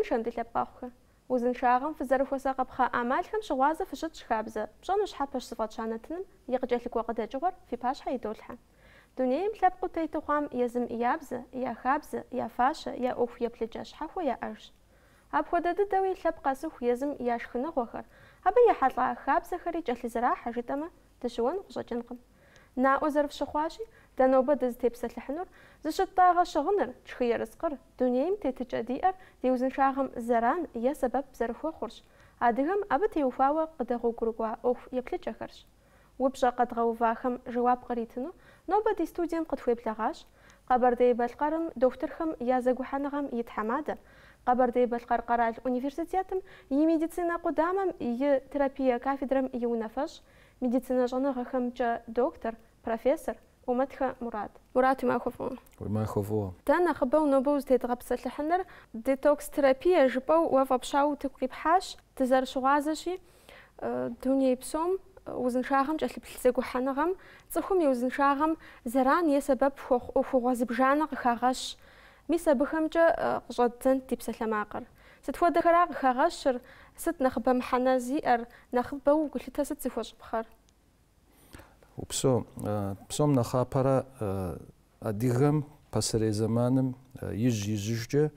Зиншэм дылъэпкъэхъухэ. Узыншагъэм фызэрыхуэсакъэпхъэ ӏэмалхэм щыгъуазэ фыщыт шхабзэ. Пщӏэну щхьэпэщ зыфӏэтщанэтыным и къыкӏэлъыкӏуэ къыдэкӏыгъуэр фи пащхьэ идолъхьэ. Дунейм лъэпкъыу тету хъуам езым я бзэ, я хабзэ, я фащэ, я ӏуэху еплъыкӏэ щхьэхуэ яӏэжщ. Апхуэдэ дыдэуи лъэпкъ къэсыху езым я шхыныгъуэхэр, абы ехьэлӏа хабзэхэри кӏэлъызэрахьэ жытӏэмэ, дыщыуэну къыщӏэкӏынкъым. Наӏуэ зэрыфщыхъуащи, дэнобэ дызытепсэлъыхьынур зыщыттӏагъэ щыгъыныр, чхы ерыскъыр, дунейм тетыкӏэ диӏэр ди узыншагъэм зэран е сэбэп зэрыхуэхъурщ. Адыгэм абы теухуауэ къыдэгъуэгурыкӏуа ӏуэху еплъыкӏэхэрщ. УпщӀэ къэдгъэувахэм жэуап къритыну нобэ ди студием къытхуеблэгъащ Къэбэрдей-Балъкъэрым дохутырхэм я зэгухьэныгъэм и тхьэмадэ, Къэбэрдей-Балъкъэр къэрал университетым и медицинэ къудамэм и терапие кафедрэм и унэфэщӏ, медицинэ щӏэныгъэхэмкӏэ доктор, профессор Ӏумэтхэ Мурат. Мурат уимахуэфӏыгъ. Уимахуэфӏыгъ. Дэ нэхъыбэу нобэ узытедгъэпсэлъыхьыныр детокс-терапие жыпӏэу уэ фӏэпщауэ утыку къипхьащ, дызэрыщыгъуазэщи, дуней псом узыншагъэм кӏэлъыплъ зэгухьэныгъэм цӏыхум и узыншагъэм зэран е сэбэп ӏуэхугъуэ зыбжанэ къыхагъэщ. Мис абыхэмкӏэ къыщӏэддзэнт ди псалъэмакъыр. Сыт хуэдэхэра къыхагъэщыр, сыт нэхъыбэ мыхьэнэ зиӏэр, нэхъыбэу угулъытэ сыт зыхуэщӏыпхъэр? Псом нэхъапэрэ адыгэм пасэрей зэманым ижьыжкӏэ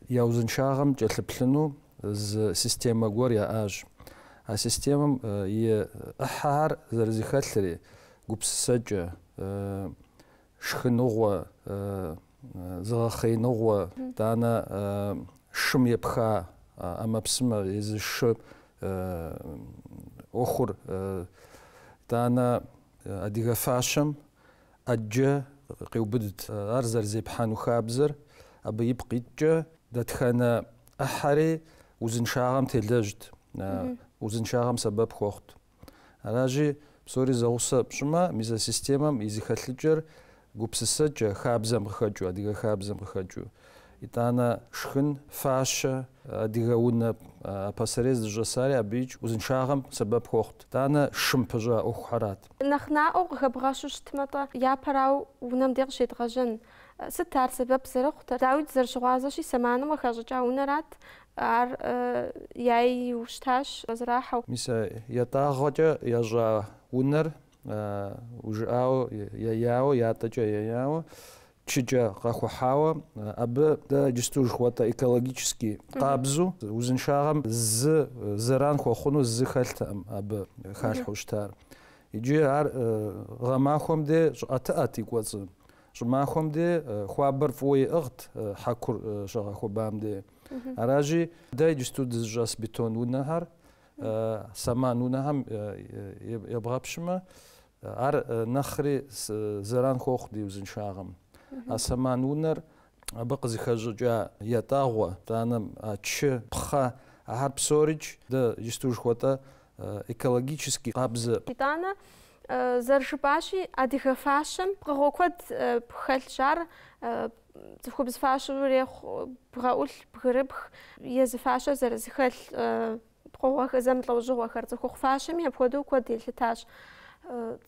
я узыншагъэм кӏэлъыплъыну зы системэ гуэр яӏащ. А системэм и ӏыхьэхьэр зэрызыхэлъри гупсысэкӏэ, шхыныгъуэ, зыгъэхъеиныгъуэ, итӏанэ шым епха ӏэмэпсымэ езы шы ӏуэхур, итӏанэ адыгэ фащэм ӏэджэ къеубыдт. Ар зэрызепхьэну хабзэр абы ипкъ иткӏэ дэтхэнэ ӏыхьэри узыншагъэм телэжьт, узыншагъэм сэбэп хуэхъут. Аращи псори зэгъусэ пщӏымэ, мис а системэм и зыхэлъыкӏэр гупсысэкӏэ хабзэм къыхэкӏыу, адыгэ хабзэм къыхэкӏыу. итӏанэ шхын, фащэ, адыгэ унэ пасэрей зыщӏэсари абыикӏ узыншагъэм сэбэп хуэхъут. итӏанэ шым пыщӏа ӏуэхухьэрат. Нэхъ наӏуэу къыхэбгъэщу щытмэ-тӏэ, япэрауэ унэм де къыщедгъэжьэн. Сыт ар сэбэп зэрыхъутэр? Дауи дызэрыщыгъуазэщи, сэманым къыхащӏыкӏа унэрат, ар яй иущтащ зэрахьэу. Мис ятӏагъуэкӏэ ящӏа унэр ужыӏауэ еяуэ, ятӏэкӏэ еяуэ, чыкӏэ къэхухьауэ, абы дэ иджысту жыхуэтӏэ экологически къабзу узыншагъэм зы зэран хуэхъуну зы хэлътэӏым абы халъхьэу щытар. Иджы ар гъэмахуэм де щӏыӏэтыӏэт и кӏуэцӏым. ЩӀымахуэм де хуабэр фӀыуэ иӀыгът хьэкур щагъэхуэбам де. Аращи дэ иджысту дызыщӀэс бетон унэхэр, сэман унэхэм ебгъэпщымэ, ар нэхъри зэран хуохъу ди узыншагъэм. А сэман унэр абы къызыхэщӀыкӀа ятӀагъуэ, итӀанэ чы, пхъэ, ахэр псорикӀ дэ иджысту жыхуэтӀэ экологически къабзэ. ИтӀанэ зэрыжыпӀащи, адыгэ фащэм пкъыгъуэ куэд хэлъщ ар, цӏыхубз фащэу рехъу бгъэӀулъ, бгырыпх, езы фащэ зэрызыхэлъ пкъыгъуэ зэмылӀэужьыгъуэхэр цӏыхухъу фащэми апхуэдэу куэд елъытащ.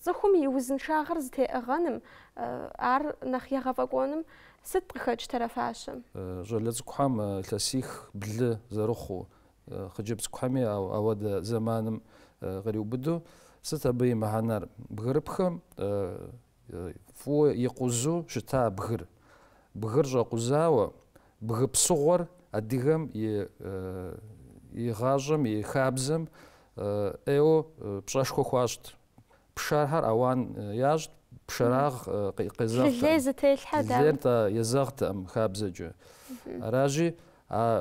Цӏыхум и узыншагъэр зытеӀыгъэным, ар нэхъ егъэфӀэкӀуэным сыт къыхэкӀ фащэм? Щӏалэ цӏыкӏухэм илъэсих блы зэрыхъуу, хъыджэбз цӏыкӏухэми ауэдэ зэманым къриубыду, сыт абы и мыхьэнэр? Бгырыпхым фӀыуэ икъузу щыта бгыр. Бгыр щӀэкъузауэ, бгы псыгъуэр адыгэм и гъащӀэм, и хабзэм ӏейуэ пщӀэшхуэ хуащӀт. Пшэрхэр ауан ящӀт, пшэрагъ къезэгът. Лей зытелъхьэ Лейр езэгътэкъым хабзэкӏэ. Аращи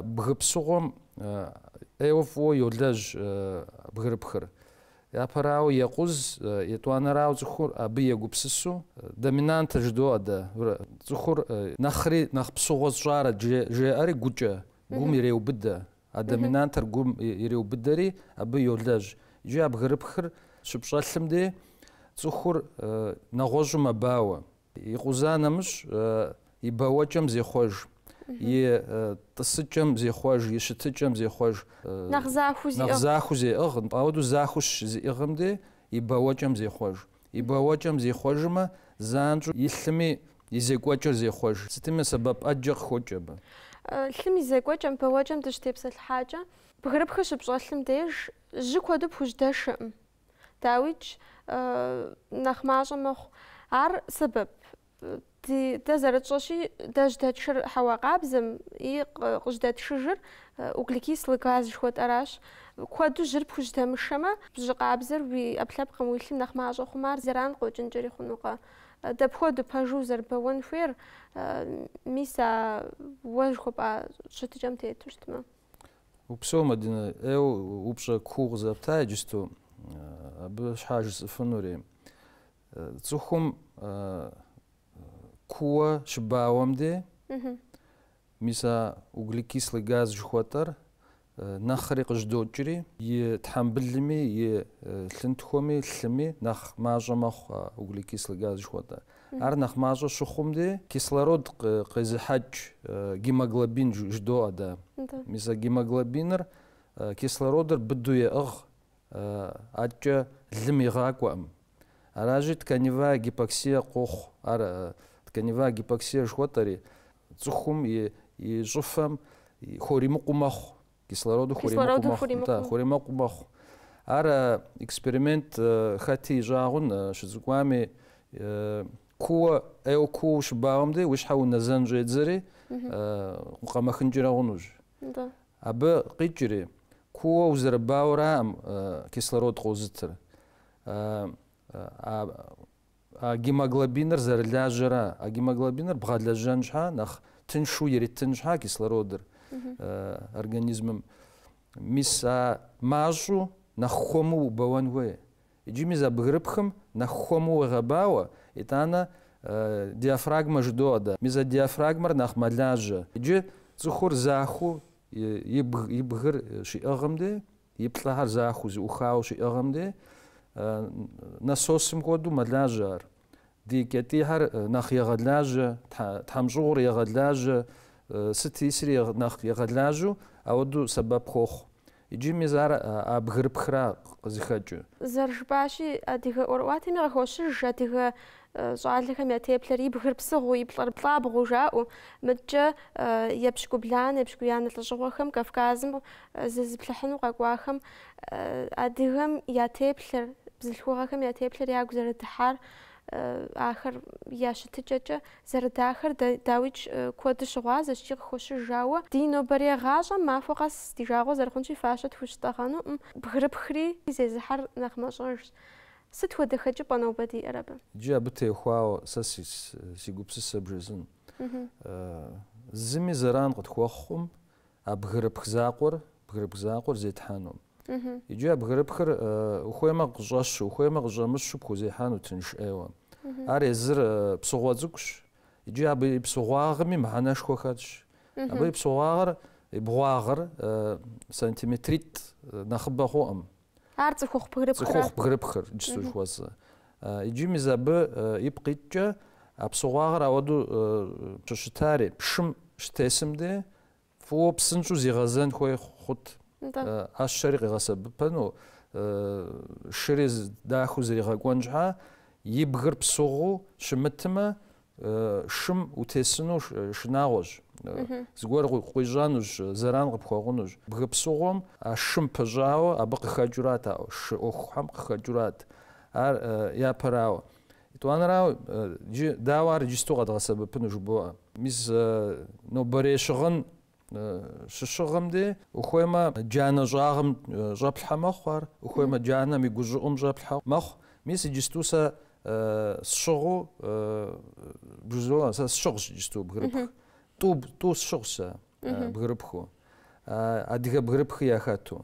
бгы псыгъуэм ӏейуэ фӀыуэ йолэжь бгырыпхыр. Япэрауэ екъуз, етӀуанэрауэ цӏыхур абы егупсысу доминантэ жыдоӀэ дэ. Цӏыхур нэхъри нэхъ псыгъуэ сщӀарэ жеӀэри гукӏэ, гум иреубыдэ. А доминантэр гум иреубыдэри абы йолэжь. Иджы а бгырыпхыр щыпщӀэлъым де цӏыхур нэгъуэщӀу мэбауэ. И къуза нэмыщӏ и бауэкӏэм зехъуэж, и тӏысыкӏэм зехъуэж, и щытыкӏэм зехъуэж. Нэхъ заху зеӀыгъ, ауэдэу захуэу зиӀыгъым де и бауэкӏэм зехъуэж. И бауэкӏэм зехъуэжмэ, занщӏэу илъыми и зекӏуэкӏэр зехъуэж. Сытми сэбэп ӏэджэ къыхокӏ абы. لم يزكوجم بوجم تشتبس الحاجة بغرب خش بشغلم ديش جكوا دب وش داشم تاويج نخماجم مخ عر سبب دي تزرت شاشي داش داتشر حوا قابزم قش داتشجر وكليكيس لغاز شوت أراش كوادو جرب وش دامشما بج قابزر وأبلاب قمويلم نخماجو خمار زران قوجن جري خنوقا دبخو دباجو زربون فير ميسا وجهه بقى شتجم تيتوشتما وبسوم مدينة أو وبشا كوغ زبتاي جستو بش حاجة فنوري تسوخم كوا شباوم دي ميسا وغليكيس لغاز جخوتر نخرق جدوجري يتحمبلمي يثنتخومي ثمي نخ ماجا مخ وغليكيس لغاز جخوتر ار نخ ماجا شخوم دي كيسلород قيزحاج гемоглобин جدو ادا ميسا гемоглобинر كيسلородر بدو يأغ اتجا لم يغاقوام اراجي тканевая гипоксия قوخ ар тканевая гипоксия جخوتري تسخم يجفم خوريمقو مخ كيسلороду خوريمقو مخ ار эксперимент خاتي جاغون شزقوامي كوا ايو كو شباهم دي وش حاول نزنجي تزري وقام خنجرا غنوج ابا قيجري كوا وزرباورا كيسلород قوزتر гемоглобинер زرلاجرا гемоглобинер بغادلاجانجها نخ تنشو يري تنجها كيسلородر организмом ميسا ماجو نخومو بوانوي يجي ميزا بغربخم نخومو غباوة إتانا ديافراغما جدودا ميزا ديافراغمر نخ ملاجة يجي زخور زاخو يبغر شي أغمدي يبطلهر زاخو زوخاو شي أغمدي نصوصم قدو ملاجر دي كتيهر نخ يغلاجة تحمجور يغلاجة ستي سري نخ يغلاجو أودو سبب خوخ يجي ميزار أبغرب خرا زخاجو زرجباشي أديها أورواتي مغوشش أديها سؤال لكم يتبلري بغرب صغو يبلر بطلع بغوجاء متجا يبشكو بلان يبشكو يعني تلجوخم كافكازم زيز بلحنو قاقواخم أديهم يتبلر بزلخوخم يتبلر ياقو زر الدحار آخر ياشتججا زر داخر داويج كود شغاز الشيخ خوش جاوة دينو بري غاجة ما فوقس دي جاغو زر خونشي فاشت خوش تاخانو بغرب خري زي زحر نخماشونش ست ودخجي بانو بدي أربا جا بتي خواو ساسيس سيقوبس سبرزن زمي زران قد خوخم أبغرب خزاقور بغرب خزاقور زي تحانو يجي بغرب خر وخويما قجاش وخويما قجامش بخوزي حانو تنش ايوا اري زر بصغوازكش يجي ابي بصغواغمي معناش خوخاتش ابي بصغواغر بغواغر سنتيمتريت نخبا خوام عرض خوخ بغرب خر جسو جواز يجي مزاب يبقيتجا بصغواغر اودو تشتاري شم شتاسم دي فو بسنجو زيغازان خوي خط أشري غصب بنو شريز داخو زي غاقوانجها يبغر بصغو شمتما شم وتسنو شناغوج زغور قويجانوج زران غبخوغونوج بغر بصغوم شم بجاو أبقى خجورات أو شوخم خجورات يا براو توانا راو داوار جستو غد غصب بنو جبوا ميز نو بريشغن ششغم دي وخويما جانا جاغم جاب الحمخوار وخويما جانا ميجوجوم جاب الحمخ ميس جستوسا الشغو بجزوا الشغل جستو بغرب تو الشغل بغربخو اديك بغربخ يا خاتو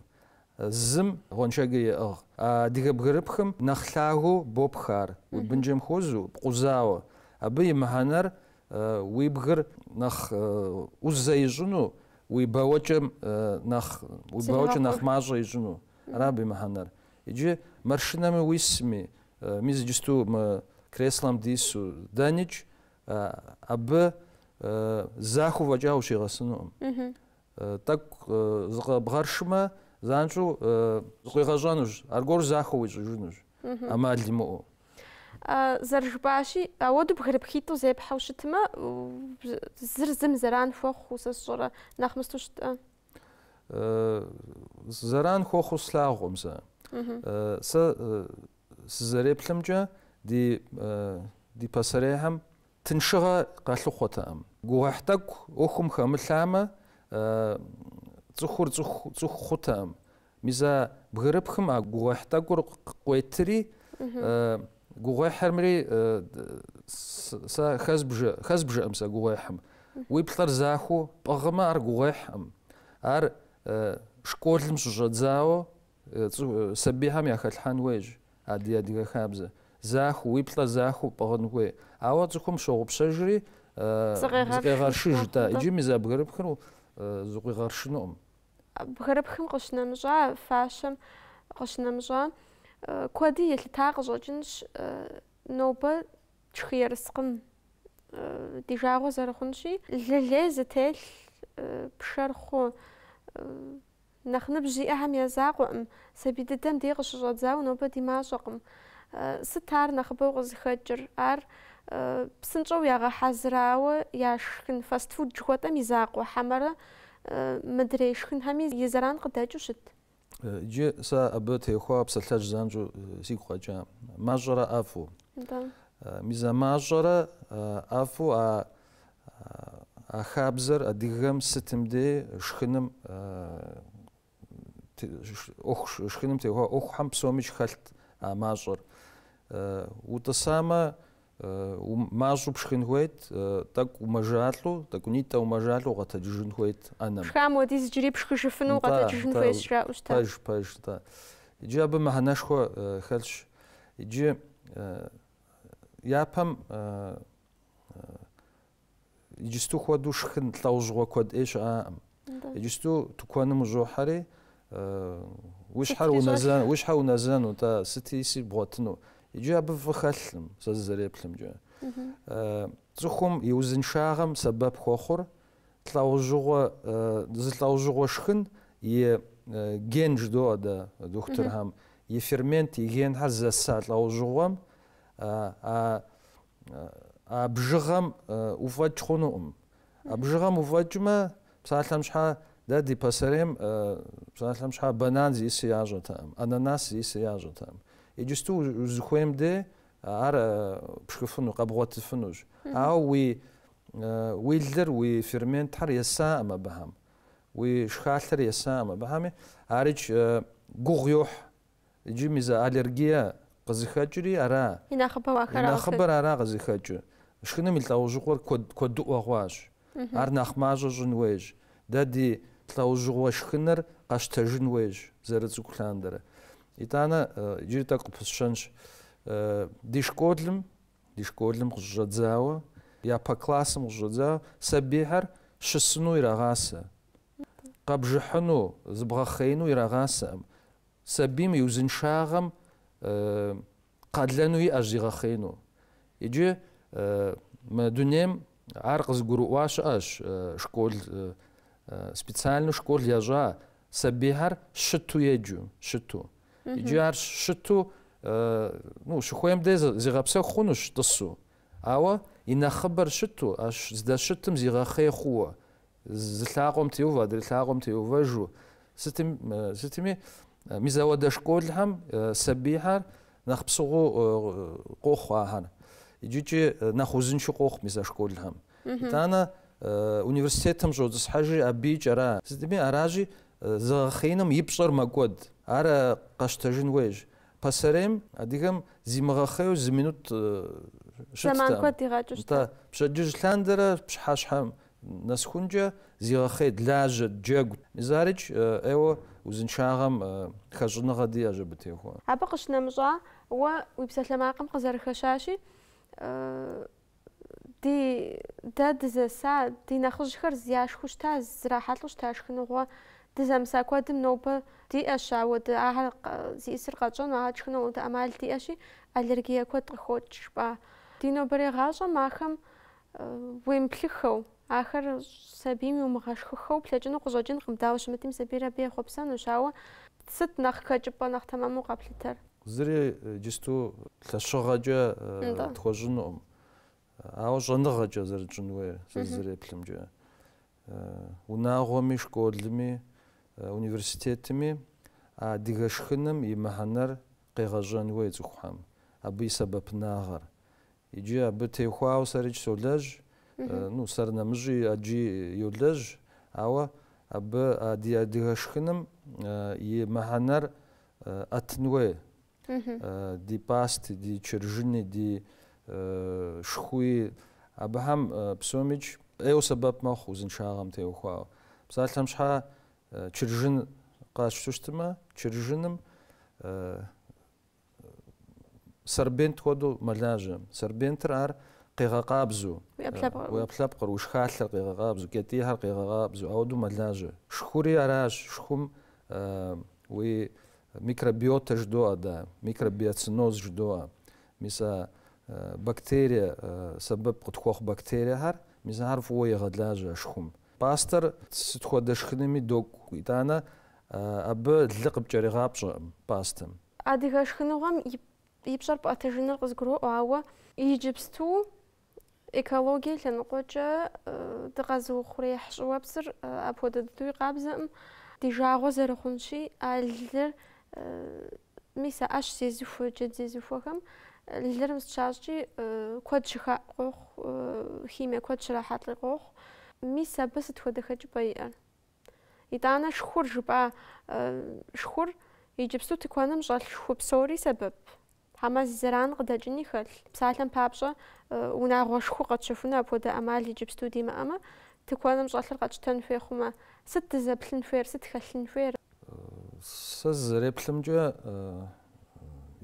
زم غونشاغي اديك بغربخم نخلاغو بوبخار وبنجم خوزو بقزاو ابي مهانر ويبغر نخ وزيجنو ويباوجم نخ ماجا يجنو رابي مهانر يجي مرشنامي ويسمي ميز جستو كريسلام ديسو دانيج اب زاخو وجاو شي غسنو так بغرشما زانجو زغيغاجانوج ارغور زاخو ويجنوج اما ليمو Зэрыжыпӏащи, ауэду бгырыпхитӏу зепхьэу щытмэ, зыр зым зэран хуэхъуу сэ сщӏэрэ, нэхъ мысту щытӏэ. Зэран хуэхъуу слъагъуӏым сэ. Сэ сызэреплъымкӏэ ди пасэрейхьэм тыншыгъэ къалъыхъуэтэӏым. Гугъуехь тӏэкӏу ӏуэхум хэмылъамэ, цӏыхур цӏыху хъутэӏым. Мис а бгырыпхым а гугъуехь тӏэкӏур къуетри, гугъуехьырмри сэ хэзбжыӏым сэ гугъуехьым. Уи плӏэр захуэу пӏыгъымэ, ар гугъуехьӏым. Ар школым щыщӏэдзауэ сабийхьэм яхэлъхьэн хуейщ адыгэ хабзэ. Захуэу, уи плӏэр захуэу пӏыгъын хуей. Ауэ цӏыхум щогъупщэжри зыкъегъэршыж, иджы мис а бгырыпхыр зыкъигъэршынуӏым. Бгырыпхым къыщынэмыщӏа, фащэм къыщынэмыщӏа, куэди елъыта къыщӏэкӏынщ, нобэ шхы ерыскъым ди жагъуэ зэрыхъунщи, лей зытелъ, пшэр хъу, нэхъ ныбжь зиӏэхэм я закъуэӏым. Сабий дыдэм дей къыщыщӏэдзауэ нобэ ди мащӏэкъым. Сыт ар нэхъыбэу къызыхэкӏыр? Ар псынщӏэу ягъэхьэзырауэ яшхын фастфуд жыхуэтӏэм и закъуэ хьэмэрэ мыдрей шхынхэми и зэран къыдэкӏыу щыт. Иджы сэ абы техуа псалъэжь занщӏэу сигу къэкӏа. Мащӏэрэ ӏэфӏу. Мис а мащӏэрэ ӏэфӏу а хабзэр адыгэм сытым дей шхыным шхыным техуа ӏуэхухэм псоми щыхэлът а мащӏэр. Утӏысамэ, мащӏэу пшхын хуейт, тӏэкӏу умэжалӏэу, тӏэкӏунитӏэ умэжалӏэу къэтэджыжын хуейт ӏэнэм. Пшхам хуэдиз иджыри пшхыжыфыну къэтэджыжын хуейщ жаӏэу щыта. Пэж. Иджы абы мыхьэнэшхуэ хэлъщ. Иджы япэм иджысту хуэдэу шхын лӏэужьыгъуэ куэд ӏей щыӏаӏым. Иджысту тыкуэным ущӏохьэри, уи щхьэр унэзэну, сыти иси бгъуэтыну. Иджы абы фӏы хэлъым, сэ зызэреплъымкӏэ. Цӏыхум и узыншагъэм сэбэп хуэхъур зы лӏэужьыгъуэ шхын и ген жыдоӏэ дэ дохутырхэм. И фермент, и генхэр зэса лӏэужьыгъуэм а бжыгъэм уфӏэкӏ хъунуӏым. А бжыгъэм уфӏэкӏмэ, псалъэм щхьэ дэ ди пасэрейм псалъэм щхьэ банан зиӏысу ящӏэтэӏым, ананас зиӏысу ящӏэтэӏым. Иджысту узыхуейм дей ар пшхыфыну, къэбгъуэтыфынущ. Ауэ уи лыр, уи ферментхэр есаӏым абыхэм. Уи шхалъэр есаӏым абыхэми, арыч гугъу йохь. Иджы мис аллергие къызыхэкӏри ара. И нэхъыбэр ара къызыхэкӏыр. Шхыным и лӏэужьыгъуэр куэдыӏуэ хъуащ. Ар нэхъ мащӏэ щӏын хуейщ. Дэ ди лӏэужьыгъуэ шхыныр къэщтэжын хуейщ, зэрыцӏыкӏу лъандэрэ. Итӏанэ иджыри тӏэкӏу къыпысщэнщ. Ди школым къыщыщӏэдзауэ, япэ классым къыщыщӏэдзауэ, сабийхэр щысыну ирагъасэ. Къэбжыхьыну, зыбгъэхъеину ирагъасэӏым. Сабийм и узыншагъэм къэлэну иӏэщ зигъэхъеину. Иджы мы дунейм ар къызыгурыӏуа щыӏэщ. Школ, специальну школ ящӏа, сабийхэр щыту еджэу, щыту. Иджы ар щыту, щыхуейм дей зигъэпсэху хъунущ тӏысу. Ауэ и нэхъыбэр щыту, ащ здэщытым зигъэхъей хъууэ, зы лъакъуэм теува, адрей лъакъуэм теувэжу. Сытми мис ауэдэ школхэм сабийхэр нэхъ псыгъуэу къохъу ахэр. Иджыкӏи нэхъ узыншэу къохъу мис а школхэм. Итӏанэ университетым щӏодзысхьэжри абыикӏ ара. Сытми аращи зыгъэхъеиным и пщӏэр мэкӏуэд. Ар къэщтэжын хуейщ. Пасэрейм адыгэм зимыгъэхъейуэ 2 минут щыттэӏым. Зэман куэд игъэкӏыу щытэ. Пщэдджыжь лъандэрэ пщыхьэщхьэм нэсхункӏэ зигъэхъейт, лажьэт, джэгу. Мис арыч ӏейуэ узыншагъэм хэщӏыныгъэ диӏэщ абы техуэ. Абы къыщынэмыщӏа, уэ уи псалъэмакъым къызэрыхэщащи, дэ дызэса, ди нэхъыжьхэр яшхыу щыта, зрахьэлӏэу щыта шхыныгъуэ. Дызэмыса куэдым нобэ диӏэщ ауэдэ ахэр зиӏысыр къэтщӏэну, ахэр тшхыну ауэдэ ӏэмал диӏэщи, аллергие куэд къыхокӏ жыпӏа. Ди нобэрей гъащӏэм ахэм уемыплъыхэу, ахэр сабийм иумыгъэшхыхэу плъэкӏыну къыщӏэкӏынкъым. Дауэ щымытми сабийр абы ехъуэпсэнущ, ауэ сыт нэхъ хэкӏыпӏэ, нэхъ тэмэму къэплъытэр? زري جستو لشغجة تخوجنهم أو جنغجة زر جنوير زري بلمجة وناغومي شكولمي университетами дигашхыным имаханар къегъэжьэнуей цӏыхухьэм абы и сэбэпынагъэр иджы абы техуауэ сэрыч солэжь ну сэр нэмыжьи аджи йолэжь ауэ абы ди адыгэшхыным и махьэнэр ӏэтынуей ди пасти ди чыржыни ди шхуи абыхьэм псомич ӏейуэ сэбэп мэхъу узыншагъэм теухуауэ псалъэм щхьэ чыржын къащту щытымэ чыржыным сэрбент хуэдэу мэлажьэ сэрбентыр ар къегъэкъабзэу уи ӏэпкълъэпкъыр уи шхалъэр къегъэкъабзэу кӏэтӏийхэр къегъэкъабзэу ауэдэу мэлажьэ шхури аращ шхум уи микробиота жыдоӏэ да микробиоциноз жыдоӏэ мис бактерие сэбэп къытхуэхъу бактериехэр мис ар фӏыуэ егъэлажьэ шхум пастэр сыт хуэдэ шхынми догу итӏанэ абы лы къыпкӏэригъапщӏэӏым пастэм адыгэ шхыныгъэм и пщӏэр пӏэтэжыныр къызгуроӏуэ ауэ иджыпсту экологие лъэныкъуэкӏэ дыкъэзыухъуреихь щӏыуэпсыр апхуэдэ дыдэу и къабзэӏым ди жагъуэ зэрыхъунщи а лыр мис а ӏэщ зезыхуэ джэд зезыхуэхэм лыр мыщащӏкӏи куэд щыхаӏ къохъу химие куэд щрахьэлӏи къохъу мис абы сыт хуэдэ хэкӏыпӏэ иӏэр итӏанэ шхур жыпӏа шхур иджыпсту тыкуэным щӏэлъ шху псори сэбэп хьэмэ зи зэран къыдэкӏыни хэлъ псалъэм папщӏэ унагъуэ шху къэтщэхуну апхуэдэ ӏэмал иджыпсту димыӏэмэ тыкуэным щӏэлъыр къэтщтэн хуей хъумэ сыт дызэплъын хуейр сыт хэлъын хуейр сэ зэреплъымкӏэ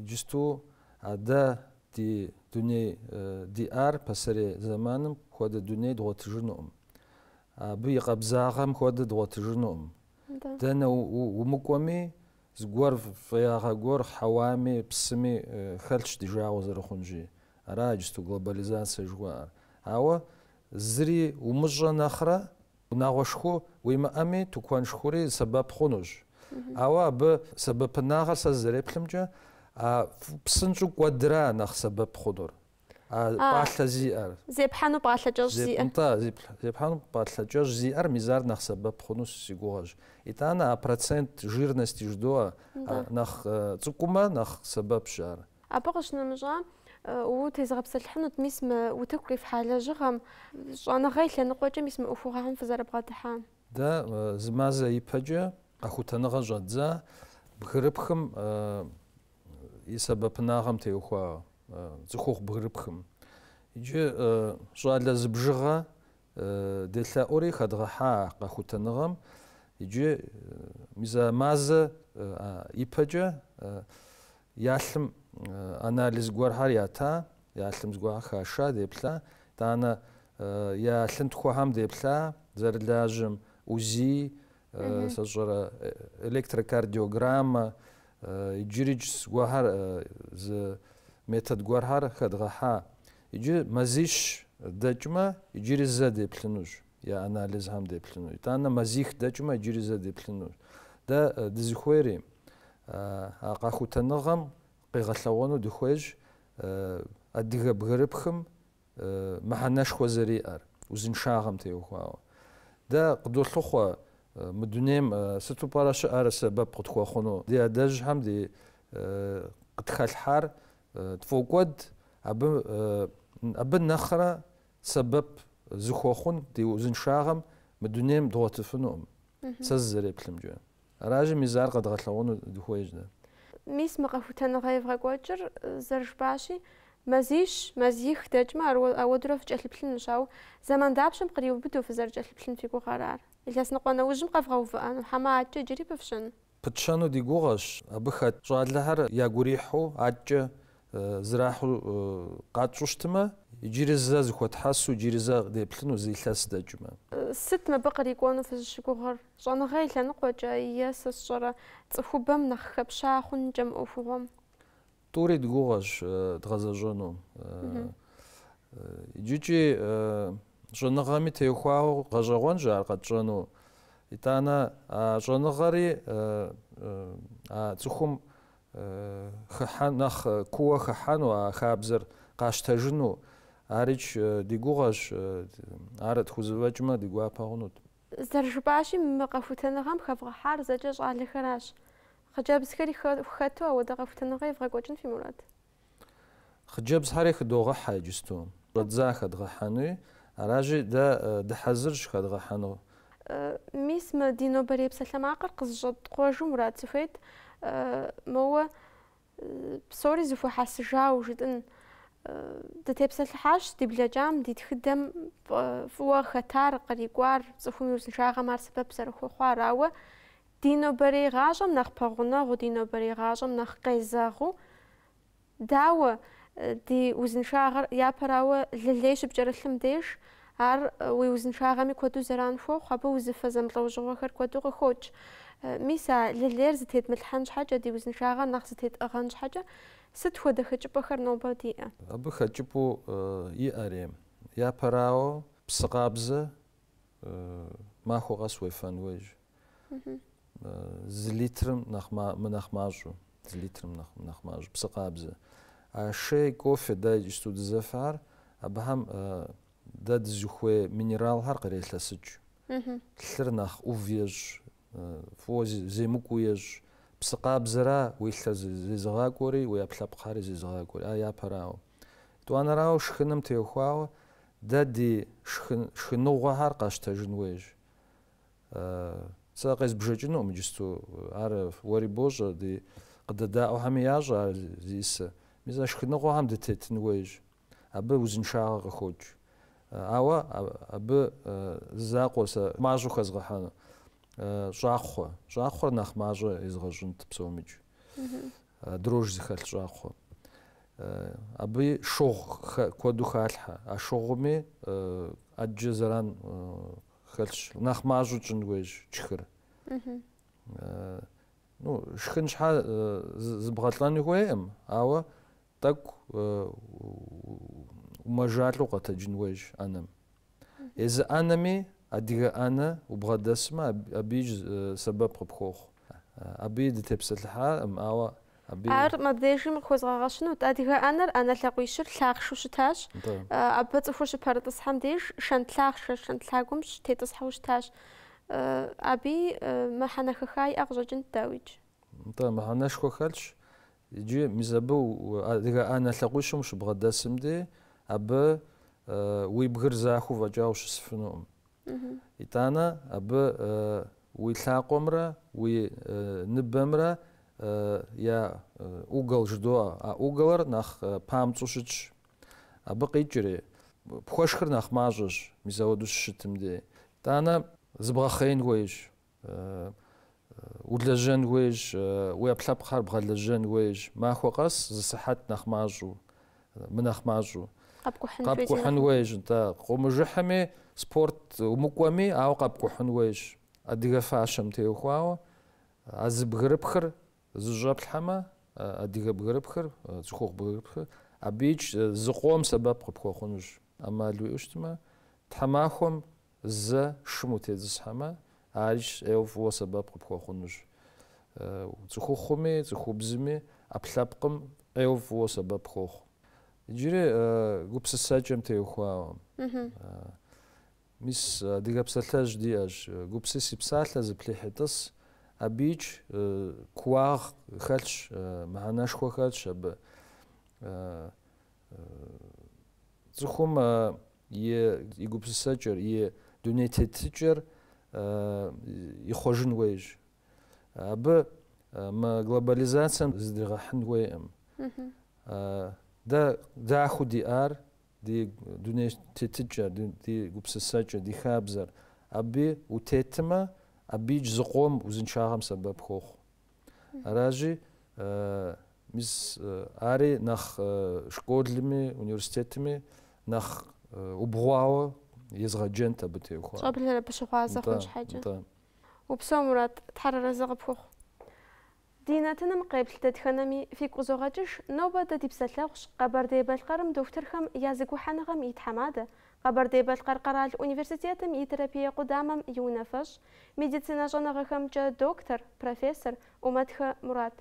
иджысту адэ ди дуней диӏар пасэрей зэманым хуэдэ дуней дгъуэтыжынукъым абы и къабзагъэм хуэдэ дгъуэтыжынукъым дэнэ умыкӏуэми зыгуэр фӏеягъэ гуэр хьэуами псыми хэлъщ ди жагъуэ зэрыхъунщи ара иджысту глобализацие жыхуаӏэр ауэ зыри умыщӏэ нэхърэ унагъуэ шху уимыӏэми тыкуэн шхури сэбэп хъунущ ауэ абы сэбэпынагъэр сэ зэреплъымкӏэ псынщӏу кӏуэдра нэхъ сэбэп хъунур пӏалъэ зиӏэр зепхьэну пӏалъэ кӏэщӏ зиӏэр зепхьэну пӏалъэ кӏэщӏ зиӏэр мис ар нэхъ сэбэп хъуну си гугъэщ итӏанэ процент жирности жыдоӏэ нэхъ цӏыкӏумэ нэхъ сэбэпщ ар абы къыщынэмыщӏа утезгъэпсэлъыхьынут мис мы утыку къифхьа лэжьыгъэм щӏэныгъей лъэныкъуэкӏэ мис мы ӏуэхугъуэхьэм фызэрыбгъэдыхьа дэ зы мазэ ипэкӏэ къэхутэныгъэ щӏэдза бгырыпхым и сэбэпынагъэм теухуауэ цӏыхухъу бгырыпхым иджы щӏалэ зыбжыгъэ делъэӏури хэдгъэхьа къэхутэныгъэм иджы мис мазэ ипэкӏэ ялъым анализ гуэрхьэр ята ялъым зыгуэрхьэр хаша деплъа итӏанэ я лъынтхуэхьэм деплъа зэрылажьэм УЗИ сащӏэрэ электрокардиограммэ иджыри зыгуэрхьэр зы метод гуэрхьэр хэдгъэхьа иджы мазищ дэкӏмэ иджыри зэ деплъынущ я анализхэм деплъыну итӏанэ мазих дэкӏмэ иджыри зэ деплъынущ дэ дызыхуейри а къэхутэныгъэм къегъэлъэгъуэну дыхуейщ адыгэ бгырыпхым мыхьэнэшхуэ зэриӏэр узыншагъэм теухуауэ дэ къыдолъыхъуэ мы дунейм сыту пӏэрэ щыӏэр сэбэп къытхуэхъуну ди адэжьхэм ди къытхэлъхьар тфокӏуэд абы нэхърэ сэбэп зыхуэхъун ди узыншагъэм мы дунейм дгъуэтыфынукъым сэ зызэреплъымкӏэ аращи мис ар къэдгъэлъэгъуэну дыхуейщ дэ мис мы къэхутэныгъэ евгъэкӏуэкӏыр зэрыжыпӏащи мазищ мазих дэкӏмэ ауэдурэ фыкӏэлъыплъынущ ауэ зэман дапщэм къриубыдэу фызэрыкӏэлъыплъын фи гугъэр ар илъэс ныкъуэ нэужьым къэвгъэувыӏэну хьэмэ адэкӏэ иджыри пыфщӏын пытщэну ди гугъэщ абы хэт щӏалэхэр ягурихьу адэкӏэ зрахьу къатщӏу щытымэ иджыри зэ зыхуэтхьэсу иджыри зэ деплъыну зи илъэс дэкӏмэ сыт мыбы кърикӏуэну фызыщыгугъэр щӏэныгъей лъэныкъуэкӏэ е сэ сщӏэрэ цӏыхубэм нэхъ хэпща хъункӏэ мы ӏуэхугъуэм тӏури ди гугъэщ дгъэзэщӏэну иджыкӏи щӏэныгъэми техуауэ гъэщӏэгъуэнщ ар къэтщӏэну итӏанэ щӏэныгъэри цӏыхум хыхьан нах куо хыхьану хабзэр къащтэжыну арич ди гугъэщ ар тхузэфӀэкӀмэ ди гуапэ хъунут. ЗэрыжыпӀащи мы къэхутэныгъэм хэвгъэхьар зэкӀэ щӀалэхэращ. Хъыджэбзхэри хэту ауэдэ къэхутэныгъэ ивгъэкӀуэкӀын фи мурад? Хъыджэбзхэри хыдогъэхьэ иджысту. ЩӀэдза хэдгъэхьэнуи аращи дэ дыхьэзырщ хэдгъэхьэну. Мис мы ди нобэрей псалъэмакъыр къызыщӀэткъуэжу мурад сыхуейт моуэ псори зыхуэхьэсыжауэ жытӀын. Дытепсэлъыхьащ ди блэкӀам, ди тхыдэм фӀыуэ хэтар кърикӀуар, цӀыхум и узыншагъэм ар сэбэп зэрыхуэхъуар. Ауэ ди нобэрей гъащӀэм нэхъ пэгъунэгъуу, ди нобэрей гъащӀэм нэхъ къезэгъу дауэ ди узыншагъэр япэрауэ лылей щыпкӀэрылъым деж ар уи узыншагъэми куэду зэран хуохъу, абы узыфэ зэмылӀэужьыгъуэхэр куэду къыхокӀ. Мис а лылейр зытетмылъхьэн щхьэкӀэ, ди узыншагъэр нэхъ зытетӀыгъэн щхьэкӀэ сыт хуэдэ хэкӀыпӀэхэр нобэ диӀэ? Абы хэкӀыпӀэу иӀэри япэрауэ псы къабзэ махуэ къэс уефэн хуейщ. Зы литрым нэхъ мащӀэу, зы литрым нэхъ мащӀэу псы къабзэ. А шей, кофе дэ иджысту дызэфар абыхэм дэ дызыхуей минералхэр кърелъэсыкӀ. Лъыр нэхъ Ӏув ещӀ, фӀыуэ земыкӀуу ещӀ. Псы къабзэра уи лъэр зезыгъакӀуэри, уи Ӏэпкълъэпкъхьэри зезыгъакӀуэри. Япэрауэ. ТӀуанэрауэ шхыным теухуауэ дэ ди шхыныгъуэхэр къащтэжын хуейщ. Сэ къезбжэкӀынукъым иджысту. Ар уэри бощӀэ, ди къыдэдаӀуэхэми ящӀэ ар зисэ. Мис а шхыныгъуэхэм дытетын хуейщ. Абы узыншагъэ къыхокӀ. Ауэ абы закъуэ сэ мащӀэу хэзгъэхьэну. Щӏахъуэ нэхъ мащӏэ езгъэщӏынт псомыч. Дрож зыхэлъ щӏахъуэ. Абы шыгъу куэду халъхьэ. А шыгъуми ӏэджэ зэран хэлъщ. Нэхъ мащӏэу тщӏын хуейщ чхыр. Шхын щхьэ зыбгъэлӏэн хуейкъым, ауэ тӏэкӏу умэжалӏэу къэтэджын хуейщ ӏэнэм. Езы ӏэнэми адыгэ ӏэнэ убгъэдэсмэ, абыищ сэбэп къыпхуохъу. Абы дытепсэлъыхьакъым, ауэ ар мыбдежым къыхуезгъэгъэщынут. Адыгэ ӏэнэр ӏэнэ лъакъуищыр лъахъшэу щытащ. Абы цӏыхур щыпэрытӏысхьэм деж шэнтлъагъшэ, шэнтлъагум тетӏысхьэу щытащ. Аби мыхьэнэхыха иӏэ къыщӏэкӏынт дауичӏ? Мыхьэнэшхуэ хэлъщ. Иджы мис абы адыгэ ӏэнэ лъакъуищым ущыбгъэдэсым де, абы уи бгыр захуэу фӏэкӏа ущысыфынукъым. ИтӀанэ абы уи лъакъуэмрэ уи ныбэмрэ я угол жыдоӏэ. А уголыр нэхъ памцӏэу щытщ. Абы къикӏри пхуэшхыр нэхъ мащӏэщ, мис ауэдэу щыщытым де. ИтӀанэ зыбгъэхъеин хуейщ, улэжьэн хуейщ, уи ӏэпкълъэпкъхьэр бгъэлэжьэн хуейщ. Махуэ къэс зы сыхьэт нэхъ мащӏэу, нэхъ мащӏэу. Къэпкӏухьын хуейщ. Къомыжыхьми спорт умыкӏуэми, ауэ къэпкӏухьын хуейщ. Адыгэ фащэм теухуауэ, а зы бгырыпхыр зыщӏэплъхьэмэ, адыгэ бгырыпхыр, цӏыхугъу бгырыпхыр, абыич зы къом сэбэп къыпхуэхъунущ. Ӏэмал уиӏэу щытмэ, тхьэмахуэм зэ шым утедзысхьэмэ, арищ ӏейуэ фӏыуэ сэбэп къыпхуэхъунущ. Цӏыхухъуми, цӏыхубзми, ӏэпкълъэпкъым ӏейуэ фӏыуэ сэбэп хуохъу. Иджыри гупсысэкӏэм теухуауэ. Мис адыгэ псалъэжь диӏэщ. Гупсыс и псалъэ зыплъихьытӏыс, абыич куагъ хэлъщ, мыхьэнэшхуэ хэлъщ абы. Цӏыхум и гупсысэкӏэр, и дуней тетыкӏэр ихъуэжын хуейщ. Абы мы глобализацием зыдригъэхьын хуейкъым. Дахэу диӏар, ди дуней тетыкӏэр, ди гупсысэкӏэр, ди хабзэр, абы утетмэ, абыич зы къом узыншагъэм сэбэп хуохъу. Аращи, мис ари нэхъ школми, университетми нэхъ убгъуауэ езгъэджэнт абы теухуауэ. Щӏэблэрэ пыщыгъуазэ хъун щхьэкӏэ. Упсэу Мурат, тхьэрырэзы къыпхуэхъу. Ди нэтыным къеплъ дэтхэнэми фигу къызогъэкӏыж, нобэ дэ ди псэлъэгъущ Къэбэрдей-Балъкъэрым дохутырхэм я зэгухьэныгъэм и тхьэмадэ, Къэбэрдей-Балъкъэр къэрал университетым и терапие къудамэм и унафэщӏ, медицинэ щӏэныгъэхэмкӏэ доктор, профессор Ӏумэтхэ Мурат.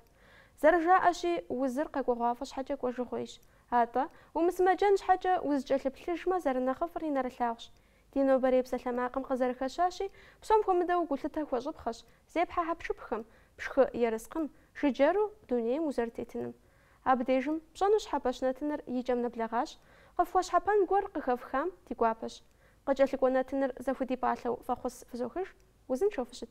زرجاءشي وزر قاقوغافش حاجة كوجوخويش هاتا ومسمجنش حاجة وزجل بلجمة زرنا خفري نرلاوش دينو بريب سلاماقم قزر خشاشي بصوم كومدو قلتها كوجبخش زيبحا هبشبخم بشخ يرسقم شجارو دنيا مزرتيتنم أبديجم بصنوش حباشنا تنر يجمنا بلغاش قفواش حبان قور قخف خام تيقوابش قجالك وانا تنر زفودي باعلو فخص فزوخش وزن شوفشت